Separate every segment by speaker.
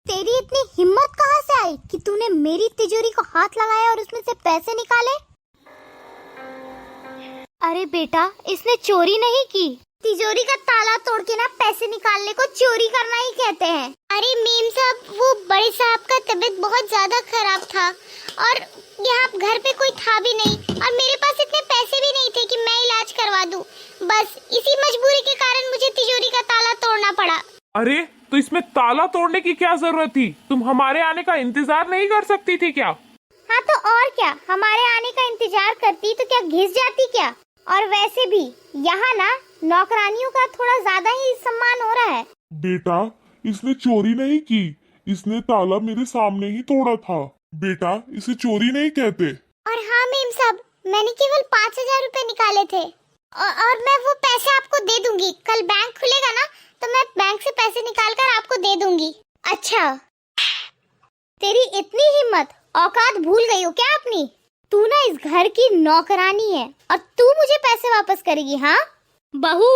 Speaker 1: तेरी इतनी हिम्मत कहाँ से आई कि तूने मेरी तिजोरी को हाथ लगाया और उसमें से पैसे निकाले? अरे बेटा, इसने चोरी नहीं की। तिजोरी का ताला तोड़ के ना पैसे निकालने को चोरी करना ही कहते हैं।
Speaker 2: अरे मेम साहब, वो बड़े साहब का तबीयत बहुत ज्यादा खराब था और यहाँ घर पे कोई था भी नहीं और मेरे पास इतने पैसे भी नहीं थे कि मैं इलाज करवा दूं। बस इसी मजबूरी के कारण मुझे तिजोरी का ताला तोड़ना पड़ा।
Speaker 3: अरे तो इसमें ताला तोड़ने की क्या जरूरत थी? तुम हमारे आने का इंतजार नहीं कर सकती थी क्या?
Speaker 1: हाँ तो और क्या, हमारे आने का इंतजार करती तो क्या घिस जाती क्या? और वैसे भी यहाँ ना नौकरानियों का थोड़ा ज्यादा ही सम्मान हो रहा है।
Speaker 4: बेटा, इसने चोरी नहीं की, इसने ताला मेरे सामने ही तोड़ा था। बेटा, इसे चोरी नहीं कहते।
Speaker 2: और हाँ मेम साहब, मैंने केवल 5,000 रुपए निकाले थे और मैं वो पैसे आपको दे दूंगी। कल बैंक खुलेगा ना तो मैं बैंक से पैसे निकाल कर आपको दे दूंगी।
Speaker 1: अच्छा, तेरी इतनी हिम्मत, औकात भूल गई हो क्या अपनी? तू ना इस घर की नौकरानी है और तू मुझे पैसे वापस करेगी? हाँ बहू।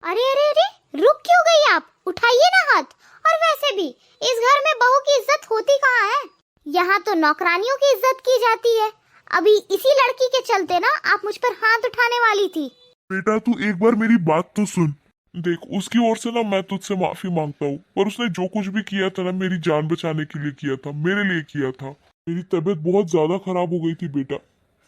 Speaker 1: अरे अरे अरे, रुक क्यों गई आप? उठाइए ना हाथ। और वैसे भी इस घर में बहू की इज्जत होती कहाँ है? यहाँ तो नौकरानियों की इज्जत की जाती है। अभी इसी लड़की के चलते ना आप मुझ पर हाथ उठाने वाली थी।
Speaker 4: बेटा, तू एक बार मेरी बात तो सुन। देख, उसकी ओर से ना मैं तुझसे माफी मांगता हूँ, पर उसने जो कुछ भी किया था ना मेरी जान बचाने के लिए किया था, मेरे लिए किया था। मेरी तबीयत बहुत ज्यादा खराब हो गई थी बेटा,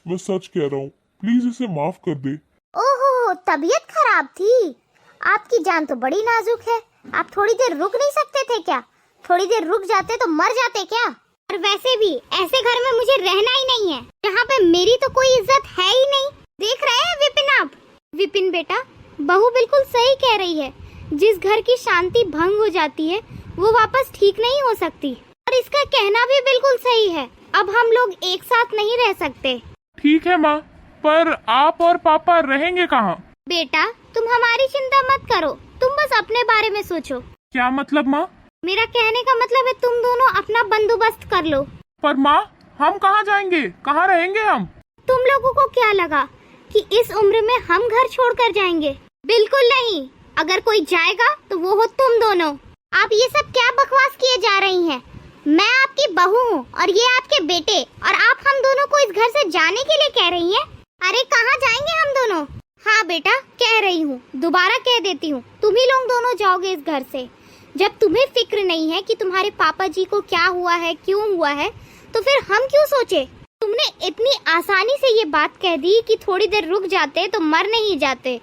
Speaker 4: मैं सच कह रहा हूँ। प्लीज इसे माफ कर दे।
Speaker 1: ओहो, तबीयत खराब थी? आपकी जान तो बड़ी नाजुक है। आप थोड़ी देर रुक नहीं सकते थे क्या? थोड़ी देर रुक जाते तो मर जाते क्या? और वैसे भी ऐसे घर में मुझे रहना ही नहीं है जहाँ पे मेरी तो कोई इज्जत है ही नहीं। देख रहे हैं विपिन आप? विपिन बेटा, बहू बिल्कुल सही कह रही है। जिस घर की शांति भंग हो जाती है वो वापस ठीक नहीं हो सकती। और इसका कहना भी बिल्कुल सही है। अब हम लोग एक साथ नहीं रह सकते।
Speaker 3: ठीक है माँ, पर आप और पापा रहेंगे कहाँ?
Speaker 1: बेटा, तुम हमारी चिंता मत करो, तुम बस अपने बारे में सोचो।
Speaker 3: क्या मतलब माँ?
Speaker 1: मेरा कहने का मतलब है तुम दोनों अपना बंदोबस्त कर लो।
Speaker 3: पर माँ, हम कहाँ जाएंगे? कहाँ रहेंगे हम?
Speaker 1: तुम लोगों को क्या लगा कि इस उम्र में हम घर छोड़कर जाएंगे? बिल्कुल नहीं। अगर कोई जाएगा तो वो हो तुम दोनों। आप ये सब क्या बकवास किए जा रही हैं? मैं आपकी बहू हूँ और ये आपके बेटे, और आप हम दोनों को इस घर से जाने के लिए कह रही हैं? अरे कहाँ जाएंगे हम दोनों? हाँ बेटा, कह रही हूँ, दोबारा कह देती हूँ, तुम ही लोग दोनों जाओगे इस घर से। जब तुम्हें फिक्र नहीं है कि तुम्हारे पापा जी को क्या हुआ है, क्यों हुआ है, तो फिर हम क्यों सोचे? तुमने इतनी आसानी से ये बात कह दी कि थोड़ी देर रुक जाते तो मर नहीं जाते,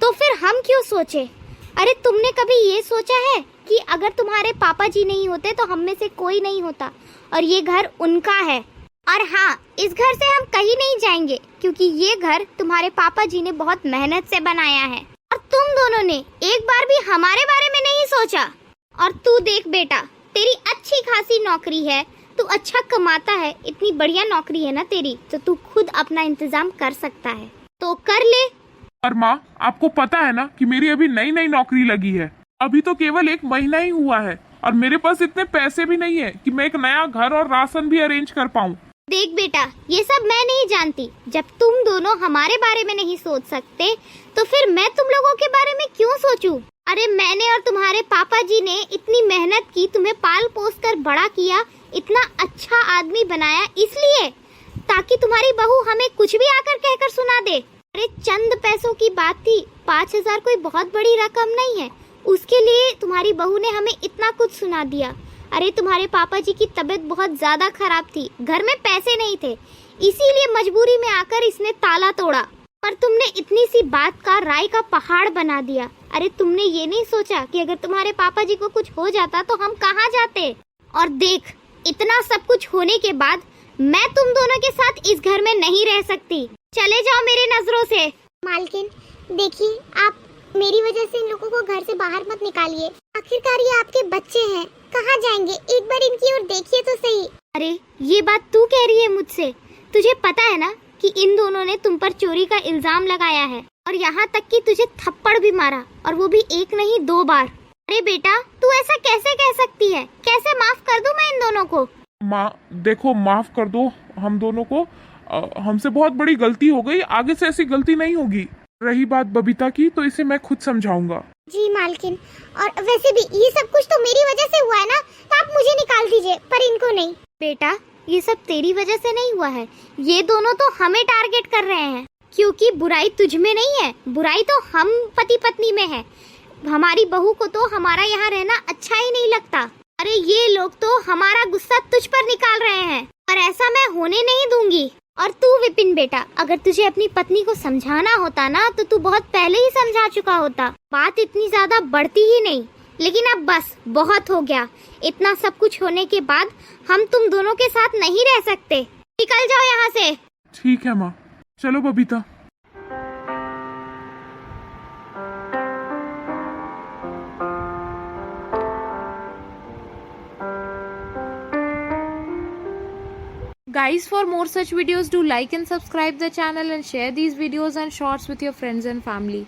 Speaker 1: तो फिर हम क्यों सोचे? अरे तुमने कभी ये सोचा है कि अगर तुम्हारे पापा जी नहीं होते तो हम में से कोई नहीं होता और ये घर उनका है? और हाँ, इस घर से हम कहीं नहीं जाएंगे क्योंकि ये घर तुम्हारे पापा जी ने बहुत मेहनत से बनाया है और तुम दोनों ने एक बार भी हमारे बारे में नहीं सोचा। और तू देख बेटा, तेरी अच्छी खासी नौकरी है, तू अच्छा कमाता है, इतनी बढ़िया नौकरी है ना तेरी, तो तू खुद अपना इंतजाम कर सकता है तो कर ले।
Speaker 3: पर माँ, आपको पता है ना कि मेरी अभी नई नई नौकरी लगी है। अभी तो केवल 1 महीना ही हुआ है और मेरे पास इतने पैसे भी नहीं है कि मैं एक नया घर और राशन भी अरेंज कर पाऊँ।
Speaker 1: देख बेटा, ये सब मैं नहीं जानती। जब तुम दोनों हमारे बारे में नहीं सोच सकते तो फिर मैं तुम लोगों के बारे में क्यों सोचूं? अरे मैंने और तुम्हारे पापा जी ने इतनी मेहनत की, तुम्हें पाल पोस कर बड़ा किया, इतना अच्छा आदमी बनाया, इसलिए ताकि तुम्हारी बहू हमें कुछ भी आकर कहकर सुना दे। अरे चंद पैसों की बात थी, 5,000 कोई बहुत बड़ी रकम नहीं है, उसके लिए तुम्हारी बहू ने हमें इतना कुछ सुना दिया। अरे तुम्हारे पापा जी की तबीयत बहुत ज्यादा खराब थी, घर में पैसे नहीं थे, इसीलिए मजबूरी में आकर इसने ताला तोड़ा, पर तुमने इतनी सी बात का राय का पहाड़ बना दिया। अरे तुमने ये नहीं सोचा कि अगर तुम्हारे पापा जी को कुछ हो जाता तो हम कहाँ जाते? और देख, इतना सब कुछ होने के बाद मैं तुम दोनों के साथ इस घर में नहीं रह सकती। चले जाओ मेरी नजरों से।
Speaker 2: मालकिन देखिए, आप मेरी वजह से इन लोगों को घर से बाहर मत निकालिए। आखिरकार ये आपके बच्चे हैं, कहाँ जाएंगे? एक बार इनकी ओर देखिए तो सही।
Speaker 1: अरे ये बात तू कह रही है मुझसे? तुझे पता है ना कि इन दोनों ने तुम पर चोरी का इल्जाम लगाया है और यहाँ तक कि तुझे थप्पड़ भी मारा, और वो भी 1 नहीं 2 बार। अरे बेटा, तू ऐसा कैसे कह सकती है? कैसे माफ कर दूं मैं इन दोनों को?
Speaker 3: माँ देखो, माफ कर दो हम दोनों को। हमसे बहुत बड़ी गलती हो गई, आगे से ऐसी गलती नहीं होगी। रही बात बबीता की, तो इसे मैं खुद समझाऊंगा।
Speaker 2: जी मालकिन, और वैसे भी ये सब कुछ तो मेरी वजह से हुआ है ना, तो आप मुझे निकाल दीजिए पर इनको नहीं।
Speaker 1: बेटा ये सब तेरी वजह से नहीं हुआ है, ये दोनों तो हमें टारगेट कर रहे हैं, क्योंकि बुराई तुझ में नहीं है, बुराई तो हम पति पत्नी में है। हमारी बहू को तो हमारा यहाँ रहना अच्छा ही नहीं लगता। अरे ये लोग तो हमारा गुस्सा तुझ पर निकाल रहे हैं और ऐसा मैं होने नहीं दूंगी। और तू विपिन बेटा, अगर तुझे अपनी पत्नी को समझाना होता ना तो तू बहुत पहले ही समझा चुका होता, बात इतनी ज्यादा बढ़ती ही नहीं। लेकिन अब बस बहुत हो गया, इतना सब कुछ होने के बाद हम तुम दोनों के साथ नहीं रह सकते, निकल जाओ यहाँ से।
Speaker 3: ठीक है माँ, चलो Babita.
Speaker 5: Guys, for more such videos, do like and subscribe the channel and share these videos and shorts with your friends and family.